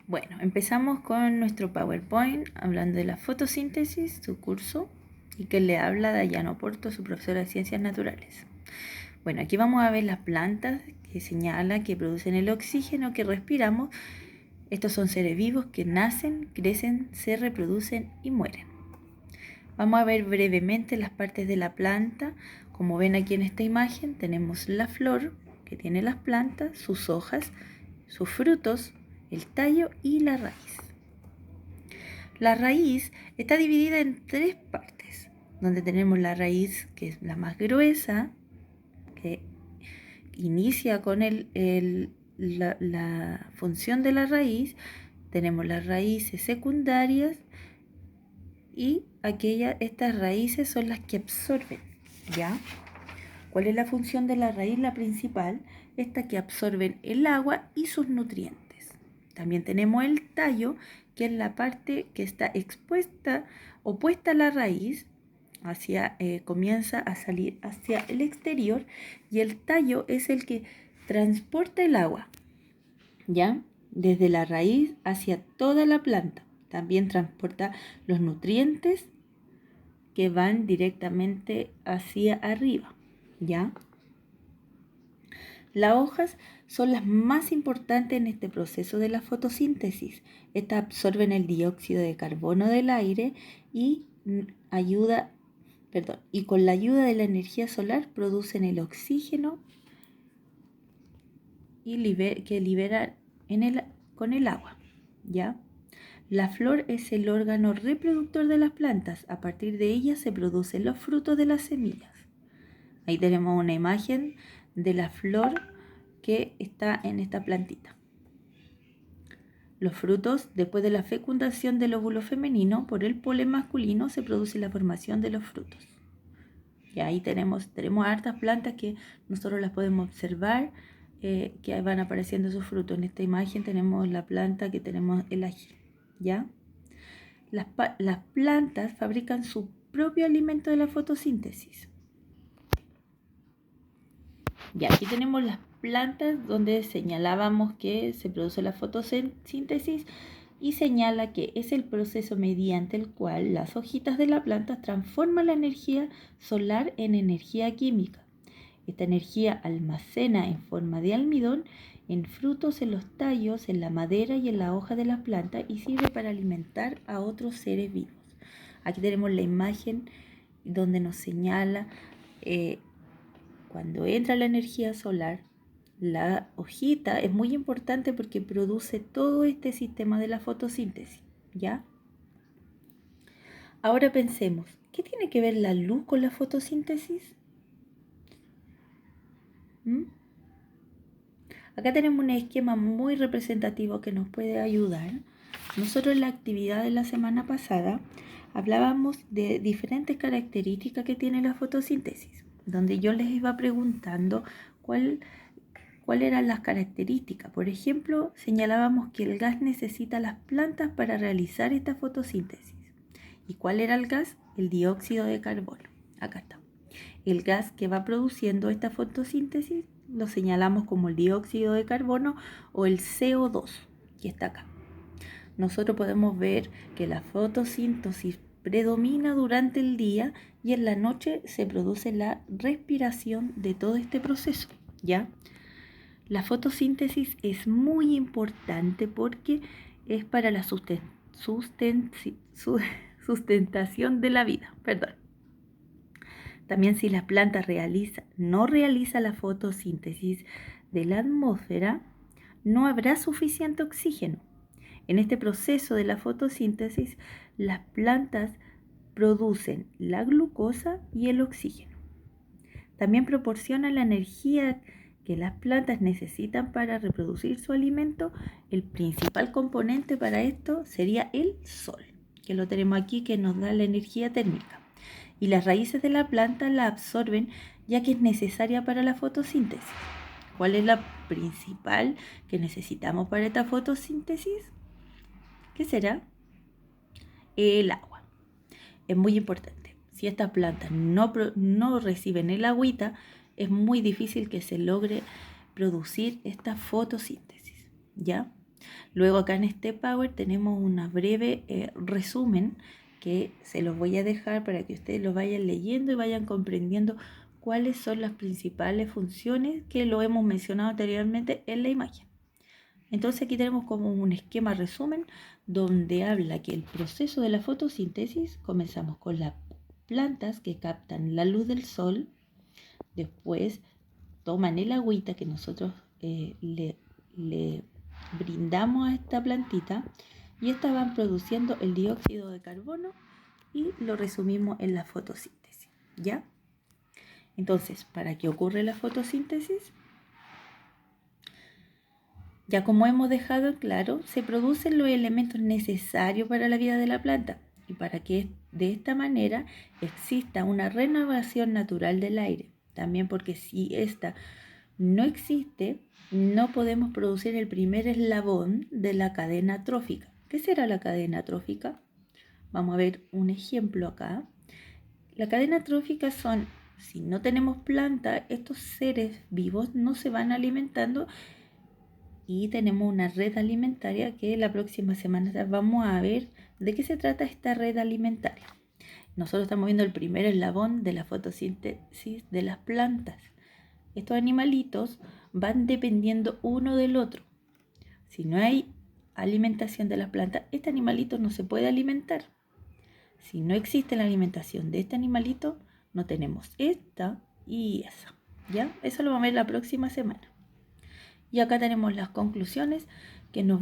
Bueno, empezamos con nuestro PowerPoint hablando de la fotosíntesis, su curso, y que le habla Dayana Oporto, su profesora de Ciencias Naturales. Bueno, aquí vamos a ver las plantas que señala que producen el oxígeno que respiramos. Estos son seres vivos que nacen, crecen, se reproducen y mueren. Vamos a ver brevemente las partes de la planta. Como ven aquí en esta imagen, tenemos la flor que tiene las plantas, sus hojas, sus frutos, el tallo y la raíz. La raíz está dividida en tres partes, donde tenemos la raíz que es la más gruesa, que inicia con la función de la raíz. Tenemos las raíces secundarias y estas raíces son las que absorben, ¿ya? ¿Cuál es la función de la raíz? La principal, esta que absorben el agua y sus nutrientes. También tenemos el tallo, que es la parte que está opuesta a la raíz, comienza a salir hacia el exterior, y el tallo es el que transporta el agua, ¿ya? Desde la raíz hacia toda la planta. También transporta los nutrientes que van directamente hacia arriba, ¿ya? Las hojas son las más importantes en este proceso de la fotosíntesis. Estas absorben el dióxido de carbono del aire y con la ayuda de la energía solar producen el oxígeno que liberan con el agua, ¿ya? La flor es el órgano reproductor de las plantas. A partir de ella se producen los frutos de las semillas. Ahí tenemos una imagen de la flor que está en esta plantita. Los frutos, después de la fecundación del óvulo femenino por el polen masculino, se produce la formación de los frutos. Y ahí tenemos hartas plantas que nosotros las podemos observar, que van apareciendo sus frutos. En esta imagen tenemos la planta que tenemos el ají, ¿ya? Las plantas fabrican su propio alimento de la fotosíntesis. Ya, aquí tenemos las plantas donde señalábamos que se produce la fotosíntesis y señala que es el proceso mediante el cual las hojitas de la planta transforman la energía solar en energía química. Esta energía almacena en forma de almidón en frutos, en los tallos, en la madera y en la hoja de la planta y sirve para alimentar a otros seres vivos. Aquí tenemos la imagen donde nos señala cuando entra la energía solar, la hojita es muy importante porque produce todo este sistema de la fotosíntesis, ¿ya? Ahora pensemos, ¿qué tiene que ver la luz con la fotosíntesis? Acá tenemos un esquema muy representativo que nos puede ayudar. Nosotros en la actividad de la semana pasada hablábamos de diferentes características que tiene la fotosíntesis, donde yo les iba preguntando cuáles eran las características. Por ejemplo, señalábamos que el gas necesita las plantas para realizar esta fotosíntesis. ¿Y cuál era el gas? El dióxido de carbono. Acá está. El gas que va produciendo esta fotosíntesis lo señalamos como el dióxido de carbono o el CO2, que está acá. Nosotros podemos ver que la fotosíntesis predomina durante el día y en la noche se produce la respiración de todo este proceso, ¿ya? La fotosíntesis es muy importante porque es para la sustentación de la vida. También si la planta no realiza la fotosíntesis de la atmósfera, no habrá suficiente oxígeno. En este proceso de la fotosíntesis, las plantas producen la glucosa y el oxígeno. También proporciona la energía que las plantas necesitan para reproducir su alimento. El principal componente para esto sería el sol, que lo tenemos aquí, que nos da la energía térmica. Y las raíces de la planta la absorben ya que es necesaria para la fotosíntesis. ¿Cuál es la principal que necesitamos para esta fotosíntesis? ¿Qué será? El agua. Es muy importante. Si estas plantas no reciben el agüita, es muy difícil que se logre producir esta fotosíntesis, ¿ya? Luego acá en Step Power tenemos una breve resumen que se los voy a dejar para que ustedes lo vayan leyendo y vayan comprendiendo cuáles son las principales funciones que lo hemos mencionado anteriormente en la imagen. Entonces aquí tenemos como un esquema resumen donde habla que el proceso de la fotosíntesis, comenzamos con las plantas que captan la luz del sol, después toman el agüita que nosotros le brindamos a esta plantita y estas van produciendo el dióxido de carbono y lo resumimos en la fotosíntesis, ¿ya? Entonces, ¿para qué ocurre la fotosíntesis? Ya como hemos dejado en claro, se producen los elementos necesarios para la vida de la planta y para que de esta manera exista una renovación natural del aire. También porque si esta no existe, no podemos producir el primer eslabón de la cadena trófica. ¿Qué será la cadena trófica? Vamos a ver un ejemplo acá. La cadena trófica son, si no tenemos planta, estos seres vivos no se van alimentando y tenemos una red alimentaria que la próxima semana vamos a ver de qué se trata esta red alimentaria. Nosotros estamos viendo el primer eslabón de la fotosíntesis de las plantas. Estos animalitos van dependiendo uno del otro. Si no hay alimentación de las plantas, este animalito no se puede alimentar. Si no existe la alimentación de este animalito, no tenemos esta y esa. ¿Ya? Eso lo vamos a ver la próxima semana. Y acá tenemos las conclusiones que nos